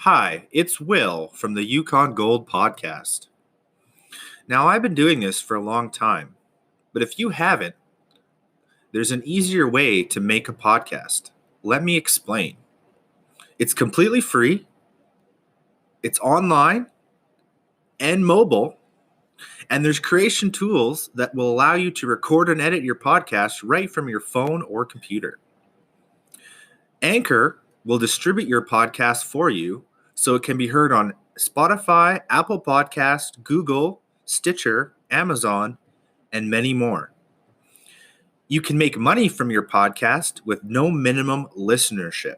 Hi, it's Will from the Yukon Gold podcast. Now, I've been doing this for a long time, but if you haven't, there's an easier way to make a podcast. Let me explain. It's completely free, it's online and mobile, and there's creation tools that will allow you to record and edit your podcast right from your phone or computer. Anchor will distribute your podcast for you so it can be heard on Spotify, Apple Podcast, Google, Stitcher, Amazon, and many more. You can make money from your podcast with no minimum listenership.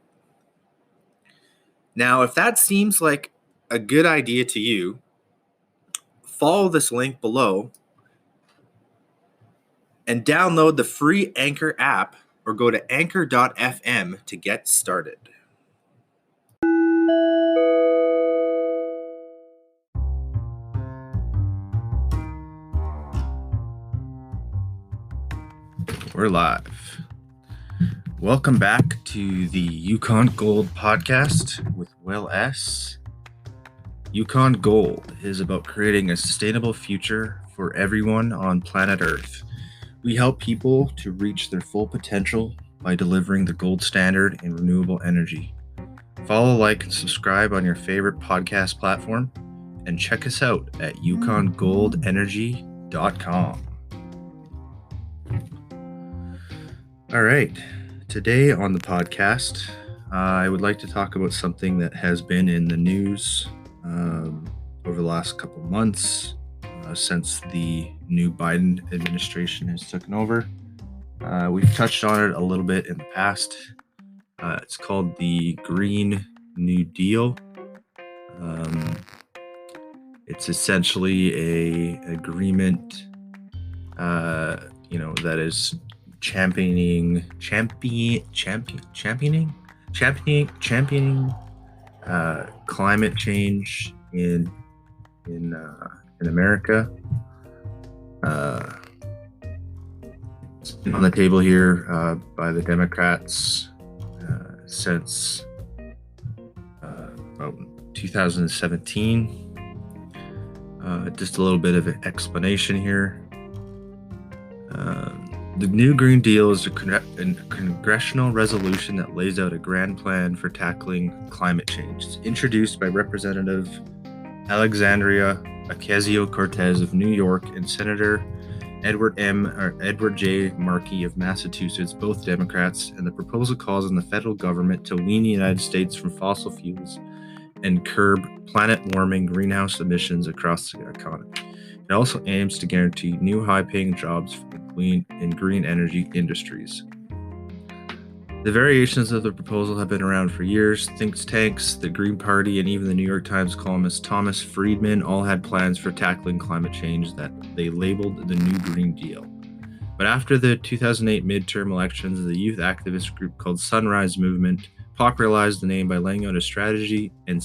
Now, if that seems like a good idea to you, follow this link below and download the free Anchor app or go to anchor.fm to get started. We're live. Welcome back to the Yukon Gold podcast with Will S. Yukon Gold is about creating a sustainable future for everyone on planet Earth. We help people to reach their full potential by delivering the gold standard in renewable energy. Follow, like, and subscribe on your favorite podcast platform, and check us out at yukongoldenergy.com. All right, today on the podcast, I would like to talk about something that has been in the news over the last couple of months since the new Biden administration has taken over. We've touched on it a little bit in the past. It's called the Green New Deal. It's essentially a agreement, that is championing climate change in America. It's been on the table here by the Democrats since about 2017. Just a little bit of an explanation here. The new Green Deal is a congressional resolution that lays out a grand plan for tackling climate change. It's introduced by Representative Alexandria Ocasio-Cortez of New York and Senator Edward J. Markey of Massachusetts, both Democrats, and the proposal calls on the federal government to wean the United States from fossil fuels and curb planet-warming greenhouse emissions across the economy. It also aims to guarantee new high-paying jobs in green energy industries. The variations of the proposal have been around for years. Think tanks, the Green Party, and even the New York Times columnist Thomas Friedman all had plans for tackling climate change that they labeled the New Green Deal. But after the 2008 midterm elections, the youth activist group called Sunrise Movement popularized the name by laying out a strategy and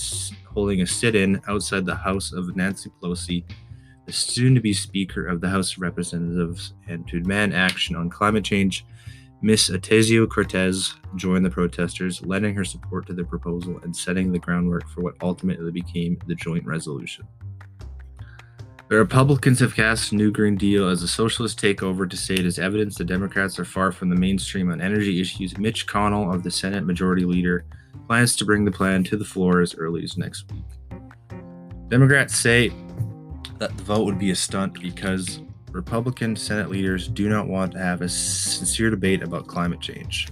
holding a sit-in outside the house of Nancy Pelosi, the soon-to-be Speaker of the House of Representatives, and to demand action on climate change. Ms. Ocasio-Cortez joined the protesters, lending her support to the proposal and setting the groundwork for what ultimately became the joint resolution. The Republicans have cast the New Green Deal as a socialist takeover to say it is evidence the Democrats are far from the mainstream on energy issues. Mitch McConnell, of the Senate Majority Leader, plans to bring the plan to the floor as early as next week. Democrats say that the vote would be a stunt because Republican Senate leaders do not want to have a sincere debate about climate change.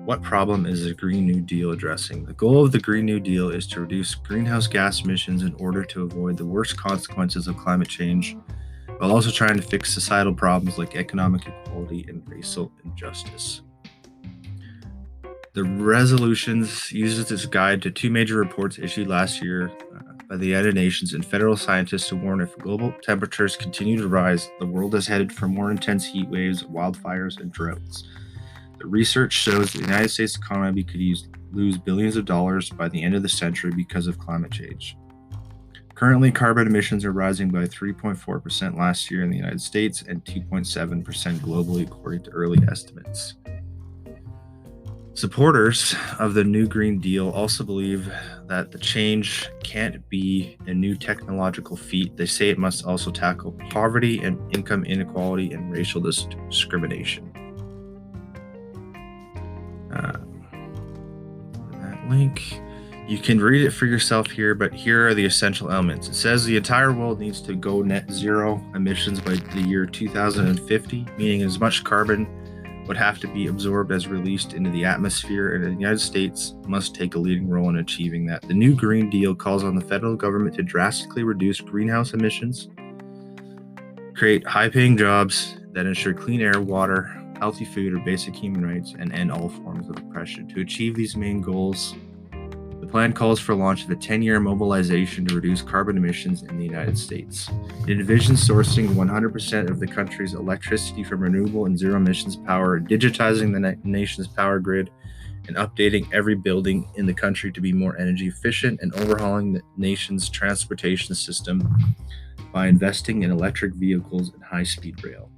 What problem is the Green New Deal addressing? The goal of the Green New Deal is to reduce greenhouse gas emissions in order to avoid the worst consequences of climate change, while also trying to fix societal problems like economic equality and racial injustice. The resolutions uses this guide to two major reports issued last year by the United Nations and federal scientists to warn if global temperatures continue to rise, the world is headed for more intense heat waves, wildfires, and droughts. The research shows the United States economy could lose billions of dollars by the end of the century because of climate change. Currently, carbon emissions are rising by 3.4% last year in the United States and 2.7% globally, according to early estimates. Supporters of the New Green Deal also believe that the change can't be a new technological feat. They say it must also tackle poverty and income inequality and racial discrimination. That link. You can read it for yourself here, but here are the essential elements. It says the entire world needs to go net zero emissions by the year 2050, meaning as much carbon would have to be absorbed as released into the atmosphere, and the United States must take a leading role in achieving that. The New Green Deal calls on the federal government to drastically reduce greenhouse emissions, create high-paying jobs that ensure clean air, water, healthy food, or basic human rights, and end all forms of oppression. To achieve these main goals, the plan calls for launch of a 10-year mobilization to reduce carbon emissions in the United States. It envisions sourcing 100% of the country's electricity from renewable and zero-emissions power, digitizing the nation's power grid, and updating every building in the country to be more energy efficient, and overhauling the nation's transportation system by investing in electric vehicles and high-speed rail.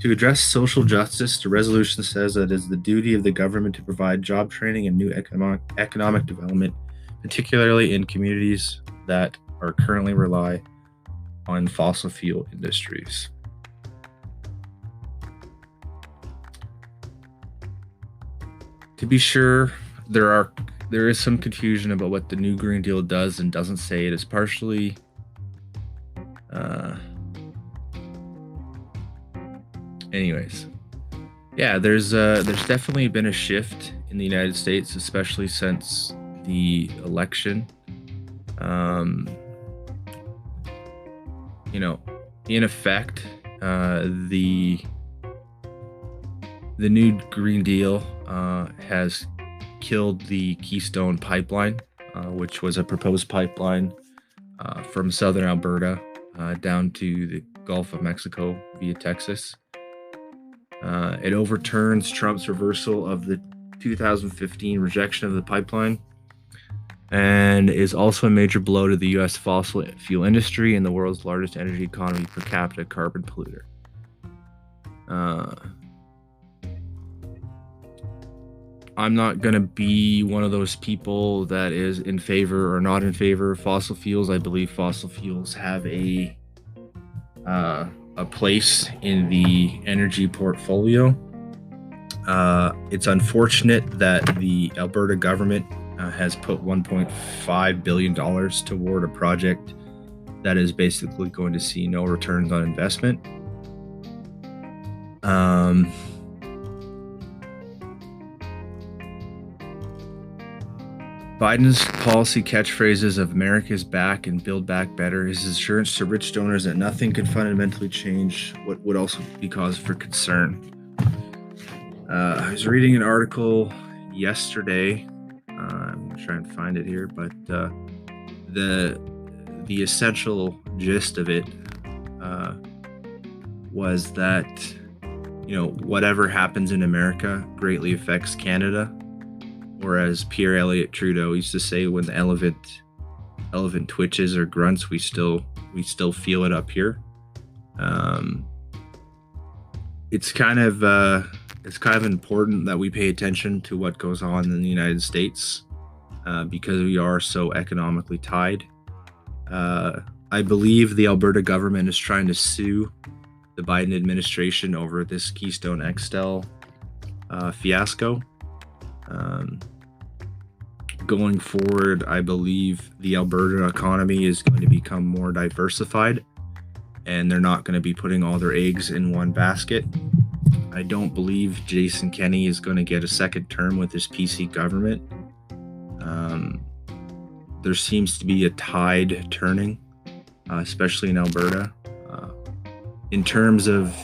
To address social justice, the resolution says that it is the duty of the government to provide job training and new economic development, particularly in communities that are currently rely on fossil fuel industries. To be sure, there is some confusion about what the New Green Deal does and doesn't say. It is partially anyways, yeah, there's definitely been a shift in the United States, especially since the election. In effect, the New Green Deal has killed the Keystone Pipeline, which was a proposed pipeline from southern Alberta down to the Gulf of Mexico via Texas. It overturns Trump's reversal of the 2015 rejection of the pipeline, and is also a major blow to the U.S. fossil fuel industry and the world's largest energy economy per capita carbon polluter. I'm not going to be one of those people that is in favor or not in favor of fossil fuels. I believe fossil fuels have a place in the energy portfolio. It's unfortunate that the Alberta government has put $1.5 billion toward a project that is basically going to see no returns on investment. Biden's policy catchphrases of America's back and Build Back Better, his assurance to rich donors that nothing could fundamentally change what would also be cause for concern. I was reading an article yesterday. I'm going to try and find it here, but the essential gist of it was that, whatever happens in America greatly affects Canada. Or as Pierre Elliott Trudeau used to say, when the elephant twitches or grunts, we still feel it up here. It's kind of important that we pay attention to what goes on in the United States because we are so economically tied. I believe the Alberta government is trying to sue the Biden administration over this Keystone XL fiasco. Going forward, I believe the Alberta economy is going to become more diversified, and they're not going to be putting all their eggs in one basket. I don't believe Jason Kenney is going to get a second term with his PC government. There seems to be a tide turning, especially in Alberta. In terms of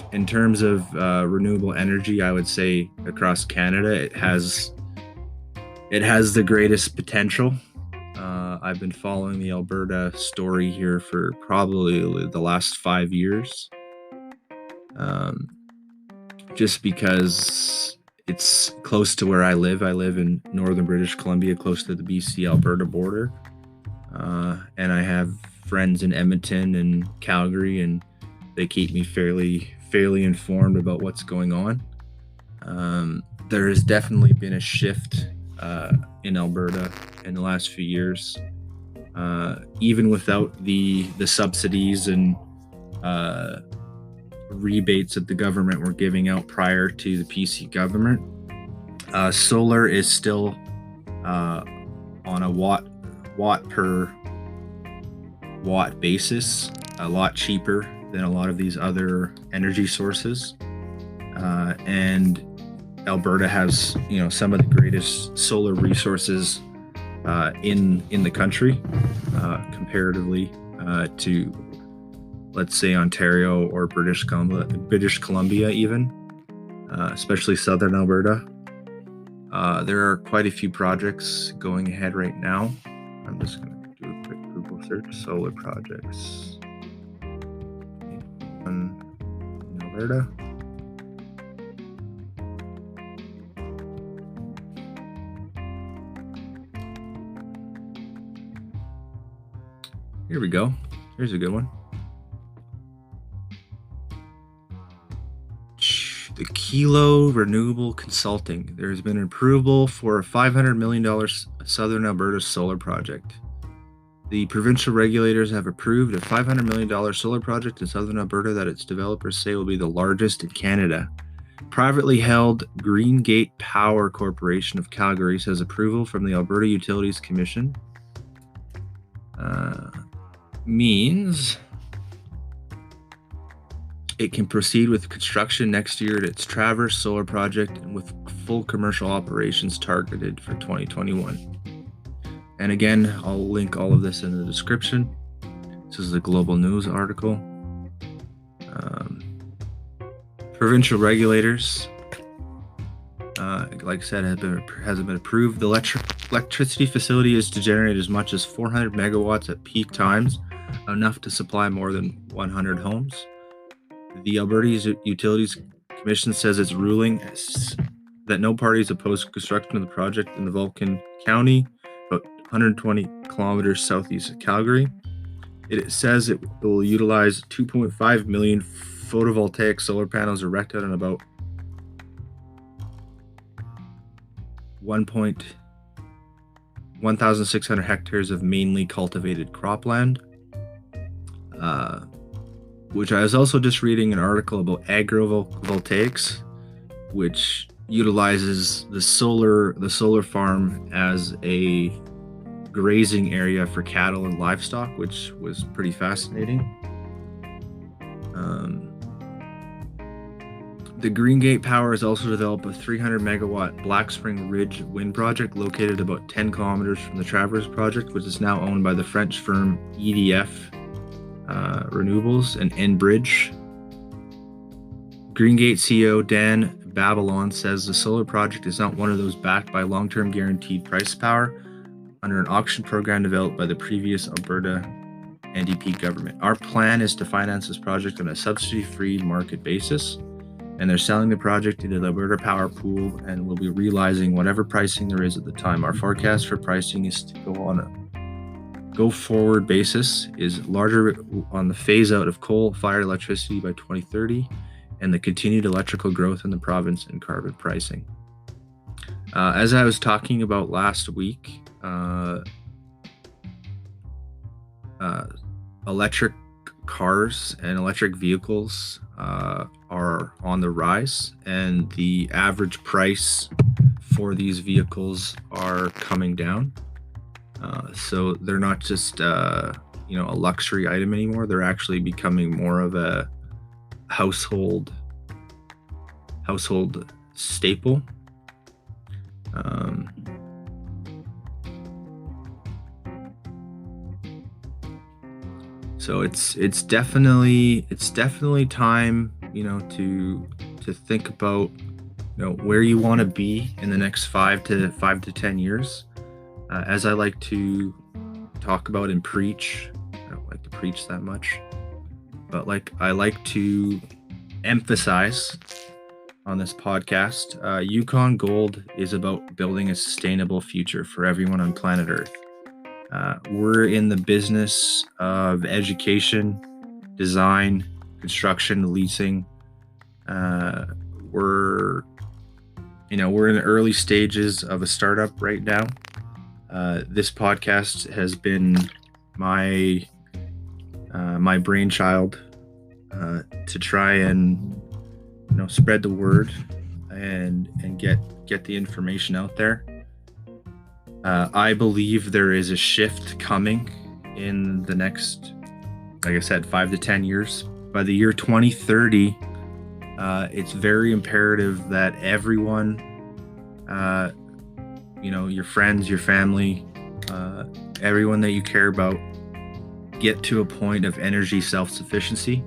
renewable energy, I would say across Canada, it has the greatest potential. I've been following the Alberta story here for probably the last 5 years, just because it's close to where I live. I live in northern British Columbia, close to the BC-Alberta border, and I have friends in Edmonton and Calgary, and they keep me fairly informed about what's going on. there has definitely been a shift in Alberta in the last few years, even without the subsidies and rebates that the government were giving out prior to the PC government. Solar is still on a watt per watt basis, a lot cheaper than a lot of these other energy sources, and Alberta has some of the greatest solar resources in the country, comparatively to, let's say, Ontario or British Columbia even, especially southern Alberta. There are quite a few projects going ahead right now. I'm just going to do a quick Google search: solar projects in Alberta. Here we go. Here's a good one. The Kilo Renewable Consulting. There has been approval for a $500 million Southern Alberta solar project. The provincial regulators have approved a $500 million solar project in Southern Alberta that its developers say will be the largest in Canada. Privately held Greengate Power Corporation of Calgary has approval from the Alberta Utilities Commission. Means it can proceed with construction next year at its Traverse Solar Project, and with full commercial operations targeted for 2021. And again, I'll link all of this in the description. This is a Global News article. Provincial regulators, like I said, hasn't been approved. The electricity facility is to generate as much as 400 megawatts at peak times, enough to supply more than 100 homes. The Alberta Utilities Commission says its ruling that no parties opposed construction of the project in the Vulcan County, about 120 kilometers southeast of Calgary. It says it will utilize 2.5 million photovoltaic solar panels erected on about 1,600 hectares of mainly cultivated cropland. Which I was also just reading an article about agrovoltaics, which utilizes the solar farm as a grazing area for cattle and livestock, which was pretty fascinating. The Greengate Power has also developed a 300 megawatt Black Spring Ridge wind project located about 10 kilometers from the Traverse project, which is now owned by the French firm EDF Renewables and Enbridge. Greengate CEO Dan Babylon says the solar project is not one of those backed by long-term guaranteed price power under an auction program developed by the previous Alberta NDP government. Our plan is to finance this project on a subsidy-free market basis, and they're selling the project into the Alberta Power Pool and will be realizing whatever pricing there is at the time. Our forecast for pricing is to go on a go-forward basis is larger on the phase-out of coal-fired electricity by 2030 and the continued electrical growth in the province and carbon pricing. As I was talking about last week, electric cars and electric vehicles are on the rise, and the average price for these vehicles are coming down. So they're not just a luxury item anymore. They're actually becoming more of a household staple. So it's definitely time to think about where you want to be in the next 5 to 10 years. As I like to talk about and preach, I don't like to preach that much, but I like to emphasize on this podcast, Yukon Gold is about building a sustainable future for everyone on planet Earth. We're in the business of education, design, construction, leasing. We're We're in the early stages of a startup right now. This podcast has been my my brainchild to try and spread the word and get the information out there. I believe there is a shift coming in the next, like I said, 5 to 10 years. By the year 2030, it's very imperative that everyone, your friends, your family, everyone that you care about, get to a point of energy self-sufficiency.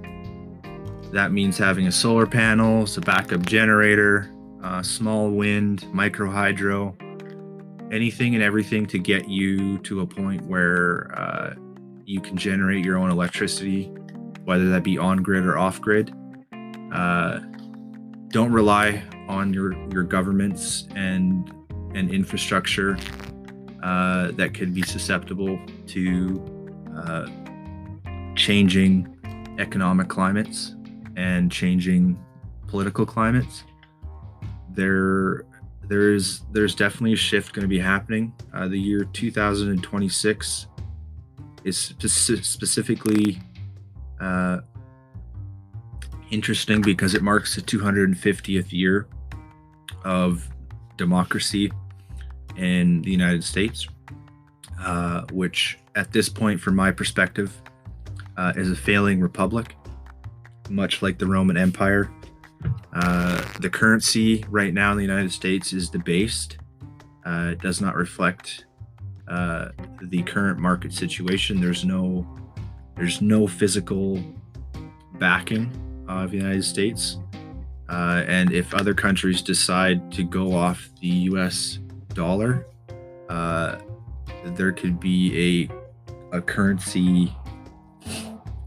That means having a solar panels, a backup generator, small wind, micro hydro, anything and everything to get you to a point where you can generate your own electricity, whether that be on grid or off grid. Don't rely on your governments and infrastructure that could be susceptible to changing economic climates and changing political climates. There's definitely a shift going to be happening. The year 2026 is specifically interesting because it marks the 250th year of democracy in the United States, which at this point, from my perspective, is a failing republic, much like the Roman Empire. The currency right now in the United States is debased. It does not reflect the current market situation. There's no physical backing of the United States. And if other countries decide to go off the US dollar, there could be a currency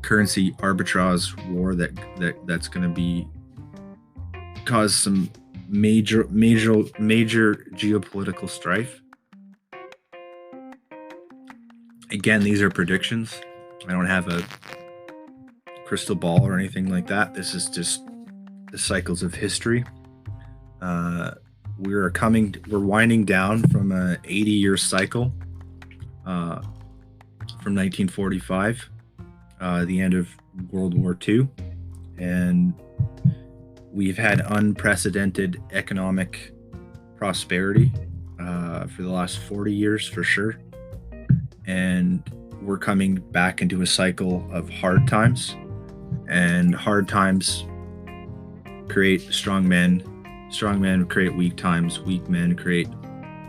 arbitrage war that's going to be cause some major geopolitical strife. Again, these are predictions. I don't have a crystal ball or anything like that. This is just the cycles of history. We're winding down from a 80-year cycle from 1945, the end of World War II, and we've had unprecedented economic prosperity for the last 40 years for sure. And we're coming back into a cycle of hard times, and hard times create strong men. Strong men create weak times. Weak men create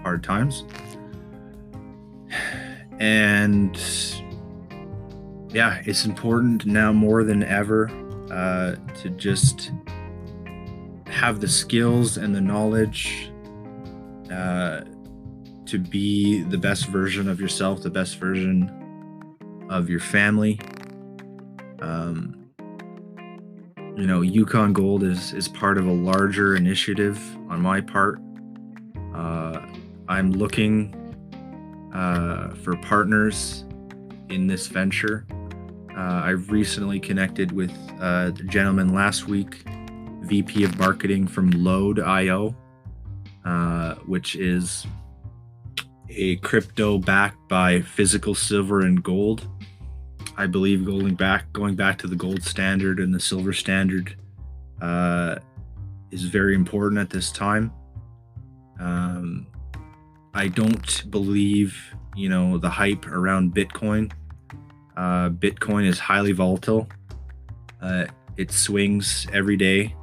hard times. And yeah, it's important now more than ever to just have the skills and the knowledge to be the best version of yourself, the best version of your family. Yukon Gold is part of a larger initiative on my part. I'm looking for partners in this venture. I've recently connected with the gentleman last week, VP of Marketing from Load.io, which is a crypto backed by physical silver and gold. I believe going back to the gold standard and the silver standard is very important at this time. I don't believe, the hype around Bitcoin. Bitcoin is highly volatile. It swings every day.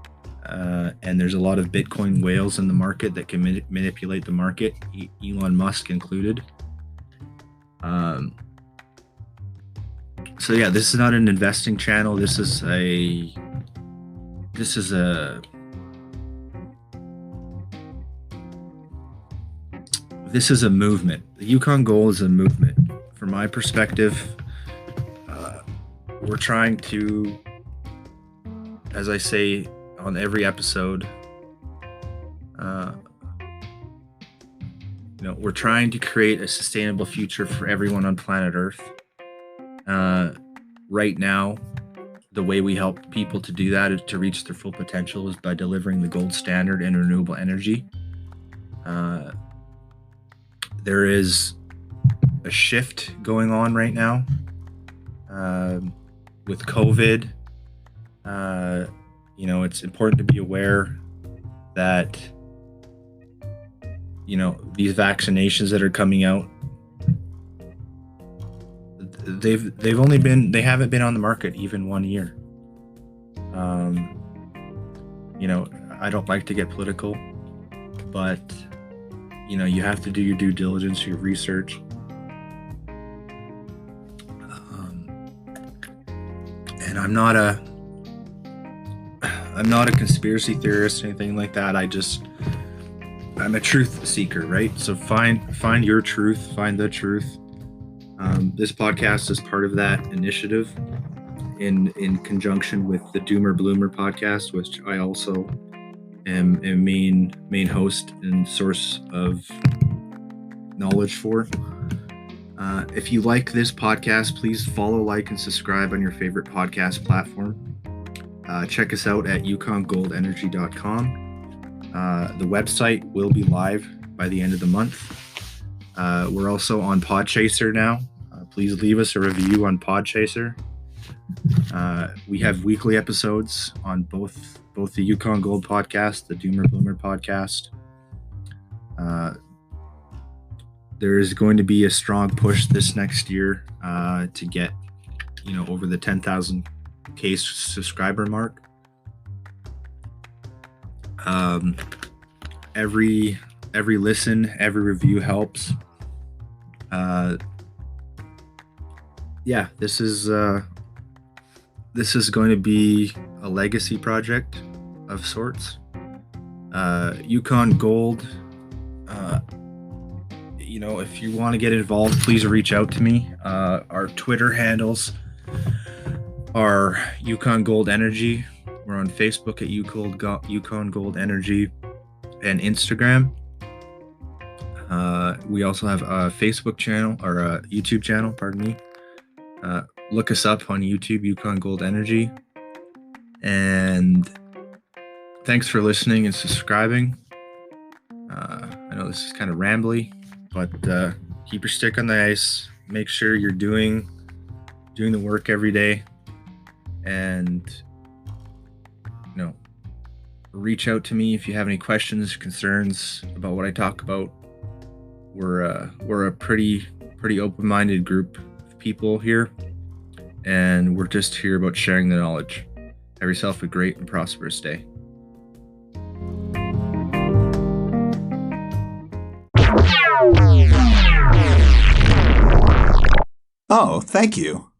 And there's a lot of Bitcoin whales in the market that can manipulate the market, Elon Musk included. So yeah, this is not an investing channel. This is a movement. The Yukon Gold is a movement. From my perspective, we're trying to, as I say on every episode, we're trying to create a sustainable future for everyone on planet Earth. Right now, the way we help people to do that is to reach their full potential is by delivering the gold standard in renewable energy. Uh, there is a shift going on right now with COVID. It's important to be aware that these vaccinations that are coming out, they haven't been on the market even 1 year. I don't like to get political, but you have to do your due diligence, your research. And I'm not a conspiracy theorist or anything like that. I'm a truth seeker, right? So find your truth, find the truth. This podcast is part of that initiative in conjunction with the Doomer Bloomer podcast, which I also am a main host and source of knowledge for. If you like this podcast, please follow, like, and subscribe on your favorite podcast platform. Check us out at yukongoldenergy.com. The website will be live by the end of the month. We're also on Podchaser now. Please leave us a review on Podchaser. We have weekly episodes on both the Yukon Gold podcast, the Doomer Bloomer podcast. There is going to be a strong push this next year to get, over the 10,000K subscriber mark. Every listen, every review helps. This is going to be a legacy project of sorts. Yukon Gold. If you want to get involved, please reach out to me. Our Twitter handles are Yukon Gold Energy. We're on Facebook at Yukon Gold Energy and Instagram. We also have a Facebook channel, or a YouTube channel, pardon me. Look us up on YouTube, Yukon Gold Energy. And thanks for listening and subscribing. I know this is kind of rambly, but keep your stick on the ice. Make sure you're doing the work every day, and reach out to me if you have any questions, concerns about what I talk about. We're a pretty open-minded group of people here, and we're just here about sharing the knowledge. Have yourself a great and prosperous day. Oh, thank you.